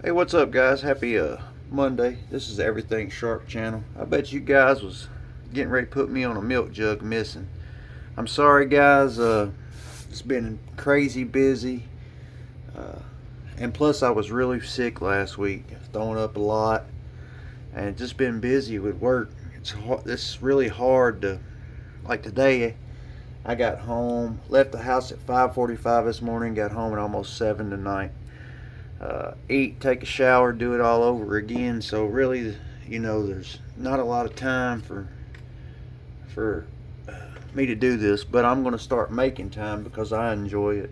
Hey, what's up, guys? Happy Monday. This is the Everything Sharp channel. I bet you guys was getting ready to put me on a milk jug missing. I'm sorry, guys. It's been crazy busy, and plus I was really sick last week, throwing up a lot, and just been busy with work. It's really hard to, like today. I got home, left the house at 5:45 this morning, got home at almost 7 tonight. Eat, take a shower, do it all over again. So really, there's not a lot of time for me to do this, but I'm going to start making time because I enjoy it.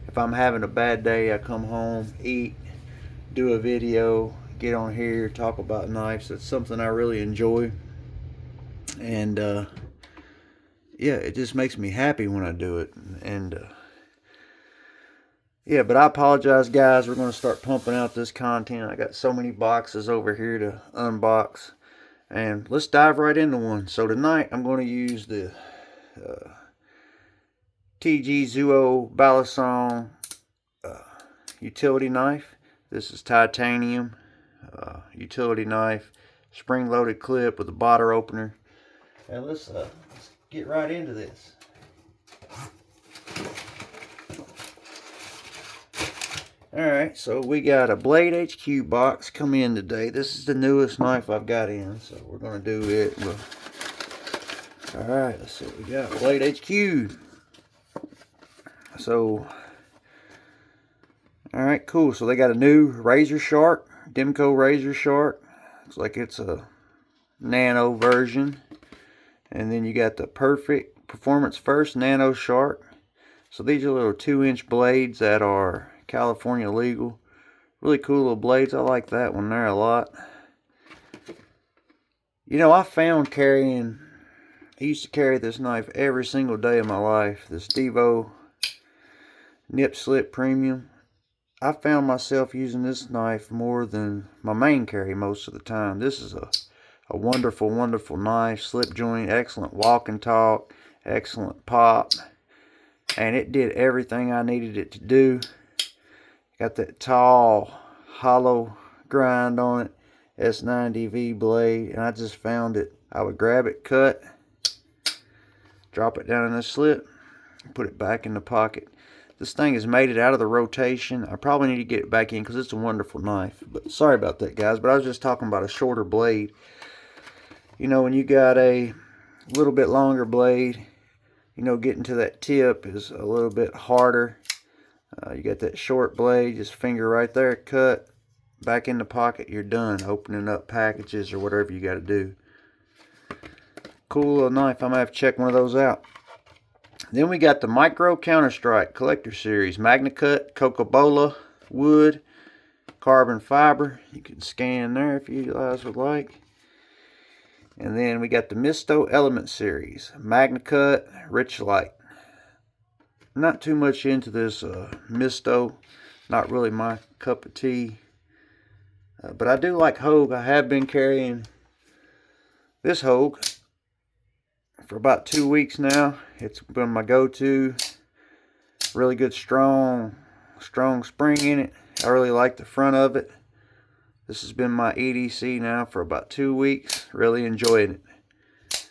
If I'm having a bad day, I come home, eat, do a video, get on here, talk about knives. It's something I really enjoy, and yeah, it just makes me happy when I do it. And yeah, but I apologize, guys. We're going to start pumping out this content. I got so many boxes over here to unbox, and let's dive right into one. So tonight I'm going to use the TG Zuo Balisong utility knife. This is titanium utility knife, spring-loaded clip with a bottle opener. And let's get right into this. Alright, so we got a Blade HQ box come in today. This is the newest knife I've got in, so we're going to do it. Alright, let's see what we got. Blade HQ. So, alright, cool. So they got a new Razor Shark, Demco Razor Shark. Looks like it's a nano version. And then you got the Perfect Performance First Nano Shark. So these are little 2-inch blades that are California legal. Really cool little blades. I like that one there a lot. I found I used to carry this knife every single day of my life. This Devo Nip Slip Premium. I found myself using this knife more than my main carry most of the time. This is a wonderful, wonderful knife. Slip joint, excellent walk and talk, excellent pop. And it did everything I needed it to do. Got that tall, hollow grind on it. S90V blade. And I just found it. I would grab it, cut, drop it down in the slip, put it back in the pocket. This thing has made it out of the rotation. I probably need to get it back in because it's a wonderful knife. But sorry about that, guys. But I was just talking about a shorter blade. When you got a little bit longer blade, getting to that tip is a little bit harder. You got that short blade, just finger right there, cut, back in the pocket, you're done. Opening up packages or whatever you got to do. Cool little knife. I'm going to have to check one of those out. Then we got the Micro Counter-Strike Collector Series. MagnaCut, Coca-Cola, wood, carbon fiber. You can scan there if you guys would like. And then we got the Misto Element Series. MagnaCut, Rich Light. Not too much into this Misto. Not really my cup of tea. But I do like Hogue. I have been carrying this Hogue for about 2 weeks now. It's been my go-to. Really good strong spring in it. I really like the front of it. This has been my EDC now for about 2 weeks. Really enjoying it.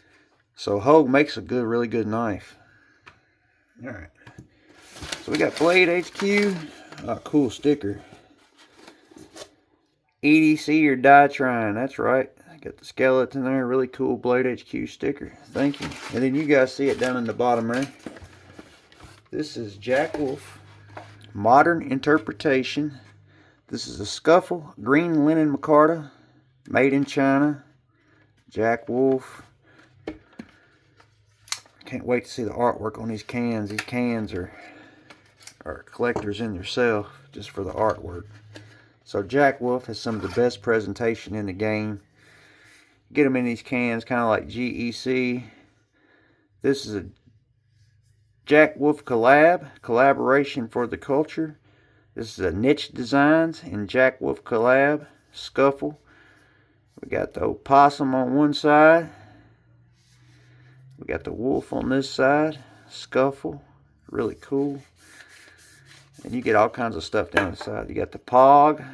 So Hogue makes a really good knife. Alright. So we got Blade HQ. Oh, cool sticker. EDC or die trying. That's right. Got the skeleton there. Really cool Blade HQ sticker. Thank you. And then you guys see it down in the bottom there. This is Jack Wolf Modern Interpretation. This is a Scuffle Green Linen Micarta. Made in China. Jack Wolf. Can't wait to see the artwork on these cans. These cans are collectors in themselves just for the artwork. So Jack Wolf has some of the best presentation in the game. Get them in these cans, kind of like GEC. This is a Jack Wolf collaboration for the culture. This is a Niche Designs and Jack Wolf collab, Scuffle. We got the opossum on one side. We got the wolf on this side, Scuffle. Really cool. And you get all kinds of stuff down the side. You got the Pog.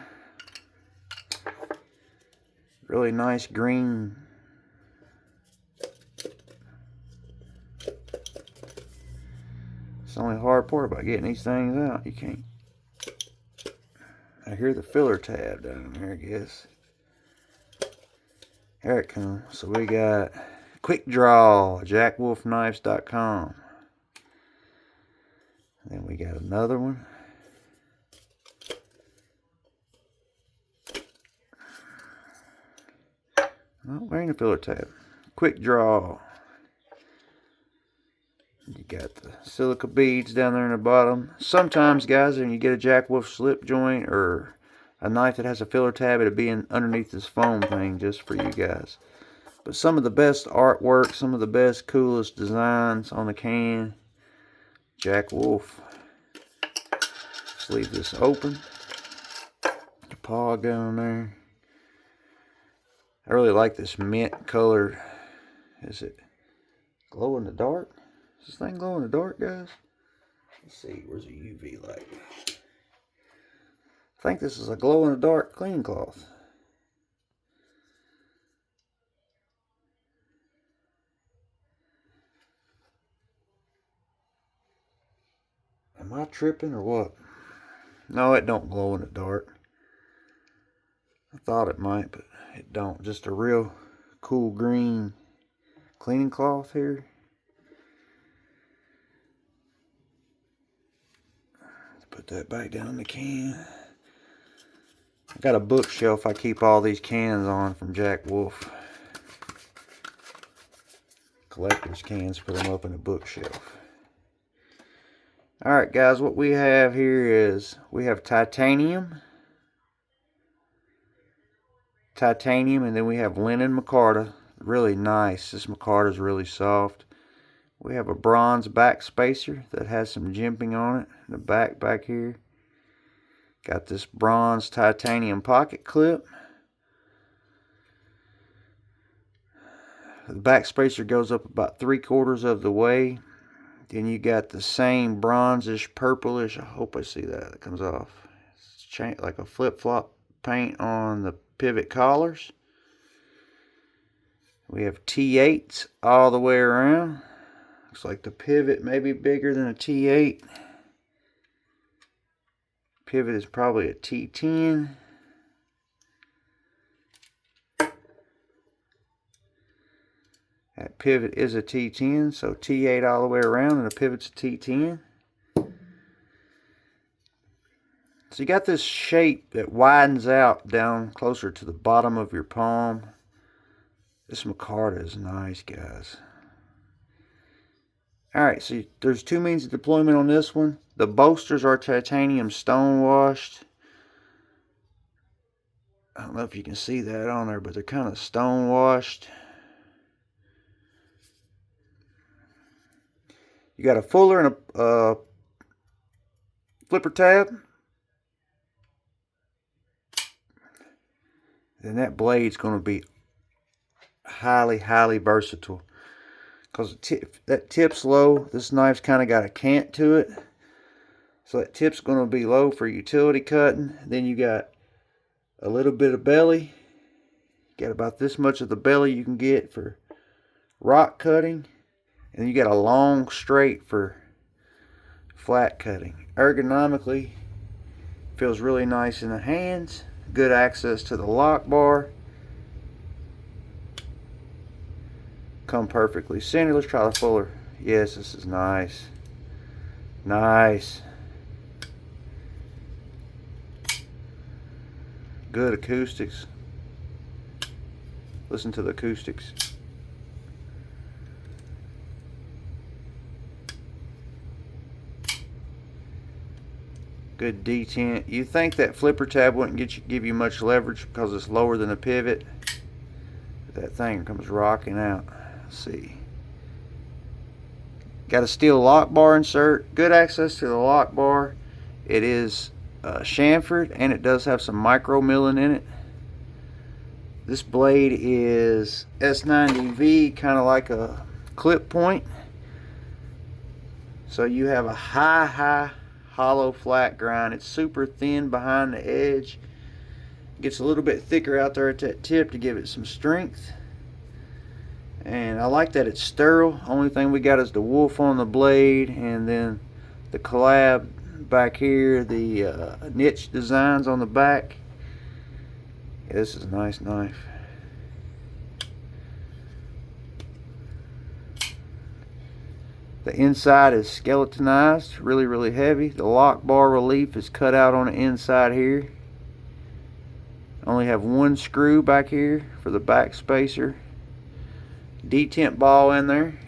Really nice green. It's the only hard part about getting these things out. You can't. I hear the filler tab down there, I guess. There it comes. So we got Quick Draw, jackwolfknives.com. Then we got another one. Oh, there ain't a filler tab. Quick Draw. You got the silica beads down there in the bottom. Sometimes, guys, when you get a Jack Wolf slip joint or a knife that has a filler tab, it'll be underneath this foam thing just for you guys. But some of the best artwork, some of the best, coolest designs on the can, Jack Wolf. Let's leave this open. The paw down there. I really like this mint colored. Is it glow in the dark? Is this thing glow in the dark, guys? Let's see. Where's the UV light? I think this is a glow in the dark cleaning cloth. Am I tripping or what? No, it don't glow in the dark. I thought it might, but it don't. Just a real cool green cleaning cloth here. Put that back down in the can. I got a bookshelf I keep all these cans on from Jack Wolf. Collector's cans, put them up in a bookshelf. Alright guys, what we have here is, we have titanium, and then we have linen micarta. Really nice. This micarta is really soft. We have a bronze back spacer that has some jimping on it in the back here. Got this bronze titanium pocket clip. The back spacer goes up about 3/4 of the way. Then you got the same bronzish, purplish, I hope I see that, it comes off. It's like a flip-flop paint on the pivot collars. We have T8s all the way around. Looks like the pivot may be bigger than a T8. Pivot is probably a T10. That pivot is a T10, so T8 all the way around, and the pivot's a T10. So you got this shape that widens out down closer to the bottom of your palm. This micarta is nice, guys. Alright, so there's two means of deployment on this one. The bolsters are titanium stone washed. I don't know if you can see that on there, but they're kind of stone washed. You got a fuller and a flipper tab. Then that blade's going to be highly versatile. Because that tip's low. This knife's kind of got a cant to it. So that tip's going to be low for utility cutting. Then you got a little bit of belly. You got about this much of the belly you can get for rock cutting. And you got a long straight for flat cutting. Ergonomically, feels really nice in the hands. Good access to the lock bar. Come perfectly centered. Let's try the fuller. Yes, this is nice. Nice. Good acoustics. Listen to the acoustics. Good detent. You think that flipper tab wouldn't give you much leverage because it's lower than a pivot. But that thing comes rocking out. Let's see. Got a steel lock bar insert. Good access to the lock bar. It is chamfered and it does have some micro milling in it. This blade is S90V, kind of like a clip point. So you have a high hollow flat grind. It's super thin behind the edge. Gets a little bit thicker out there at that tip to give it some strength. And I like that it's sterile. Only thing we got is the wolf on the blade, and then the Collab back here, the niche designs on the back. Yeah, this is a nice knife. The inside is skeletonized, really, really heavy. The lock bar relief is cut out on the inside here. Only have one screw back here for the back spacer. Detent ball in there.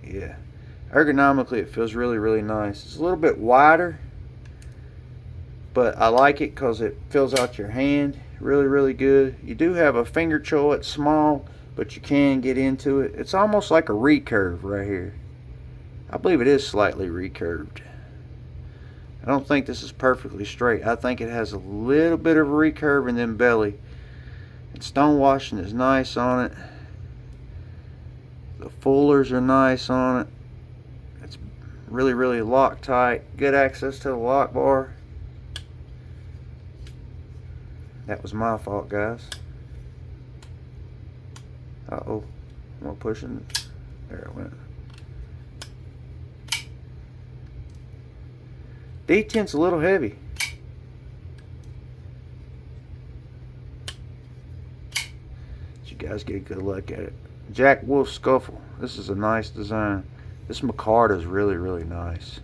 Yeah, ergonomically it feels really, really nice. It's a little bit wider, but I like it because it fills out your hand really, really good. You do have a finger choil. It's small, but you can get into it. It's almost like a recurve right here. I believe it is slightly recurved. I don't think this is perfectly straight. I think it has a little bit of a recurve in the belly. And stone washing is nice on it. The fullers are nice on it. It's really, really Loctite. Good access to the lock bar. That was my fault, guys. Uh-oh. I'm pushing. There it went. Detent's a little heavy. You guys get a good look at it. Jack Wolf Scuffle. This is a nice design. This micarta is really, really nice.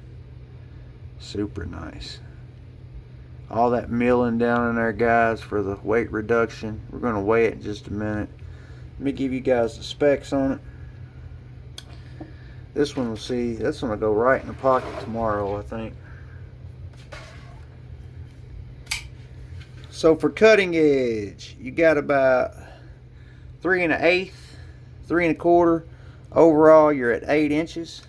Super nice. All that milling down in there, guys, for the weight reduction. We're going to weigh it in just a minute. Let me give you guys the specs on it. This one will see. This one will go right in the pocket tomorrow, I think. So for cutting edge, you got about 3 1/8, 3 1/4. Overall, you're at 8 inches.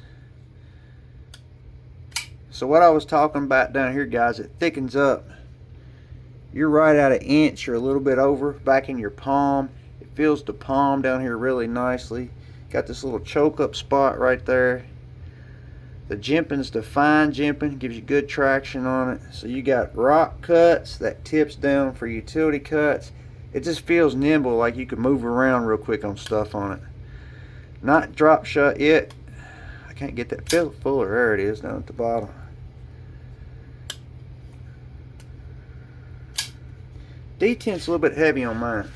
So what I was talking about down here, guys, it thickens up. You're right at 1 inch or a little bit over back in your palm. It fills the palm down here really nicely. Got this little choke up spot right there. The jimping's the fine jimping, gives you good traction on it. So you got rock cuts that tips down for utility cuts. It just feels nimble, like you can move around real quick on stuff on it. Not drop shut yet. I can't get that fuller. There it is down at the bottom. Detent's a little bit heavy on mine.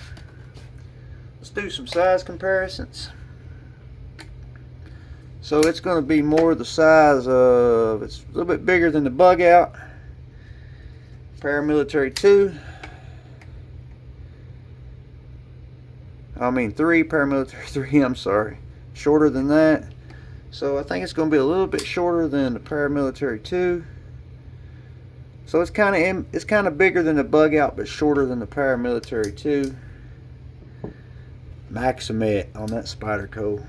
Let's do some size comparisons. So it's going to be more the size of, it's a little bit bigger than the Bug Out Paramilitary 2. I mean 3, Paramilitary 3, I'm sorry. Shorter than that. So I think it's going to be a little bit shorter than the Paramilitary 2. So it's kind of bigger than the Bug Out, but shorter than the Paramilitary 2. Maximet on that Spyderco.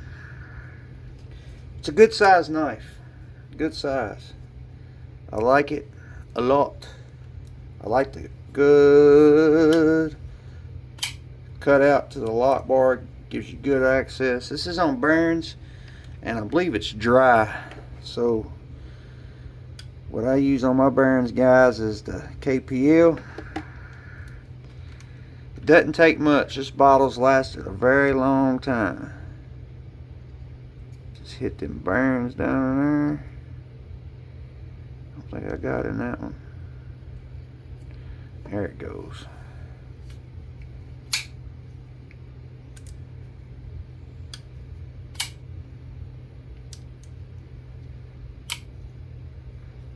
It's a good size knife. Good size. I like it a lot. I like the good cut out to the lock bar. Gives you good access. This is on bearings, and I believe it's dry. So what I use on my bearings, guys, is the KPL. It doesn't take much. This bottle's lasted a very long time. Just hit them bearings down in there. I don't think I got in that one. There it goes.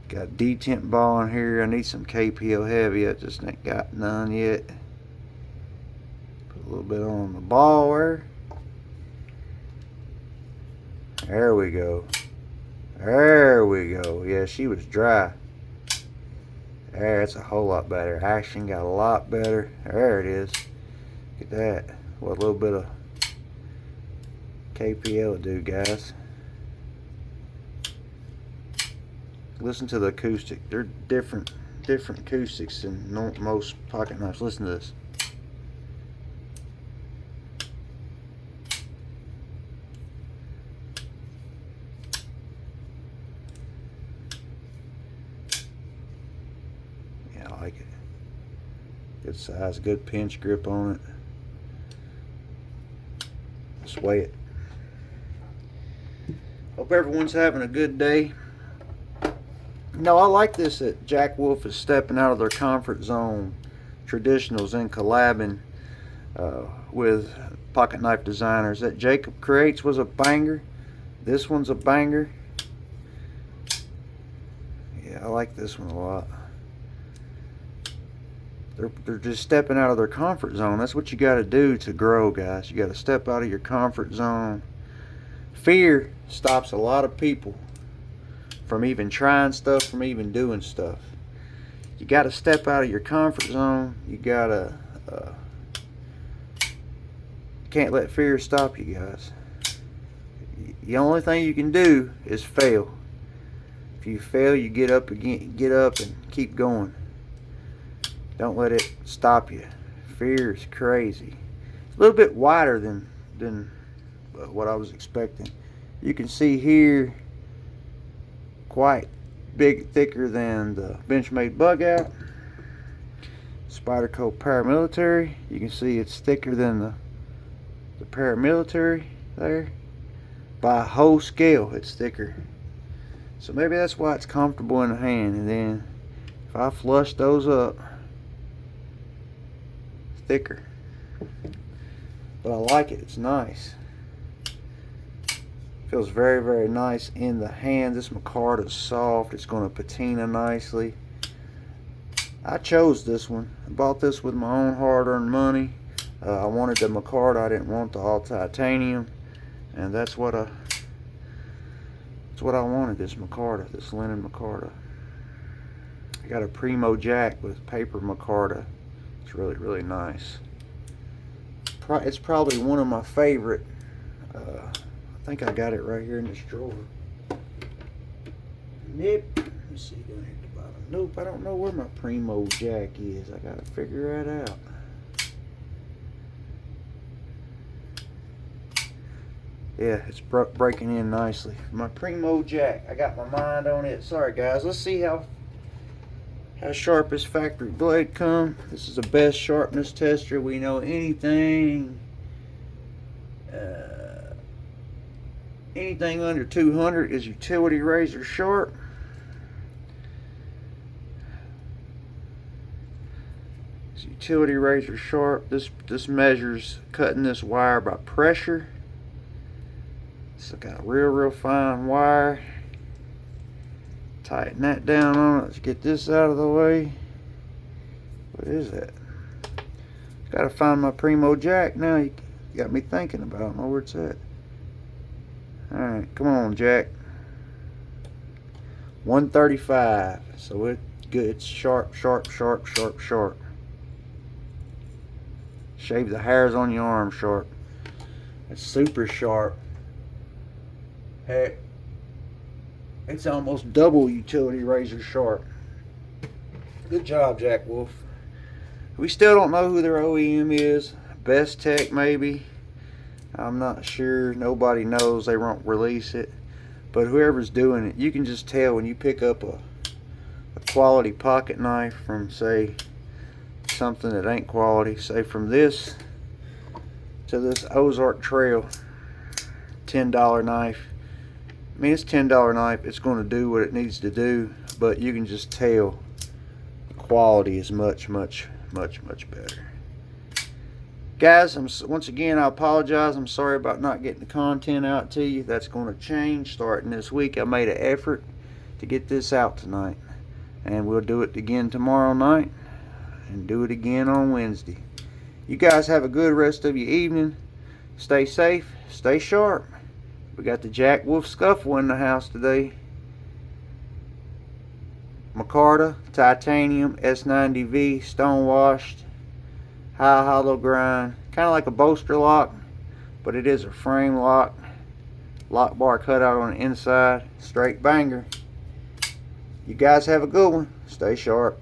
Got a detent ball in here. I need some KPO heavy. I just ain't got none yet. Put a little bit on the ball there. There we go. There we go. Yeah, she was dry. There, it's a whole lot better. Action got a lot better. There it is. Look at that. What a little bit of KPL will do, guys. Listen to the acoustic. They're different acoustics than most pocket knives. Listen to this. like it. Good size, good pinch grip on it. Sway it. Hope everyone's having a good day. No, I like this that Jack Wolf is stepping out of their comfort zone, traditionals, and collabing with pocket knife designers. That Jacob Creates was a banger. This one's a banger. Yeah, I like this one a lot. They're just stepping out of their comfort zone. That's what you got to do to grow, guys. You got to step out of your comfort zone. Fear stops a lot of people from even trying stuff, from even doing stuff. You got to step out of your comfort zone. You got to can't let fear stop you, guys. The only thing you can do is fail. If you fail, you get up again, get up and keep going. Don't let it stop you. Fear is crazy. It's a little bit wider than what I was expecting. You can see here, quite big, thicker than the Benchmade Bug Out. Spyderco Paramilitary. You can see it's thicker than the Paramilitary there. By a whole scale, it's thicker. So maybe that's why it's comfortable in the hand. And then if I flush those up, it's thicker. But I like it. It's nice. Feels very, very nice in the hand. This micarta is soft. It's going to patina nicely. I chose this one. I bought this with my own hard-earned money. I wanted the micarta. I didn't want the all titanium, and that's what I wanted. This micarta, this linen micarta. I got a Primo Jack with paper micarta. It's really, really nice. It's probably one of my favorite. I think I got it right here in this drawer. Nope. Let me see down here at the bottom. Nope, I don't know where my Primo Jack is. I gotta figure that out. Yeah, it's breaking in nicely. My Primo Jack. I got my mind on it. Sorry, guys. Let's see how sharp this factory blade come. This is the best sharpness tester we know. Anything under 200 is utility razor sharp. It's utility razor sharp. This measures cutting this wire by pressure. So got a real fine wire. Tighten that down on it. Let's get this out of the way. What is that? Gotta find my Primo Jack now. You got me thinking about it. I don't know where it's at. Alright, come on, Jack. 135. So it's good. It's sharp. Shave the hairs on your arm sharp. It's super sharp. Heck, it's almost double utility razor sharp. Good job, Jack Wolf. We still don't know who their OEM is. Best Tech maybe. I'm not sure. Nobody knows. They won't release it. But whoever's doing it, you can just tell when you pick up a quality pocket knife from, say, something that ain't quality. Say from this to this Ozark Trail $10 knife. I mean, it's a $10 knife. It's going to do what it needs to do, but you can just tell the quality is much better. Guys, once again, I apologize. I'm sorry about not getting the content out to you. That's going to change starting this week. I made an effort to get this out tonight, and we'll do it again tomorrow night and do it again on Wednesday. You guys have a good rest of your evening. Stay safe, stay sharp. We got the Jack Wolf Scuffle in the house today. Micarta, titanium, S90V, stone washed, high hollow grind. Kind of like a bolster lock, but it is a frame lock. Lock bar cut out on the inside. Straight banger. You guys have a good one. Stay sharp.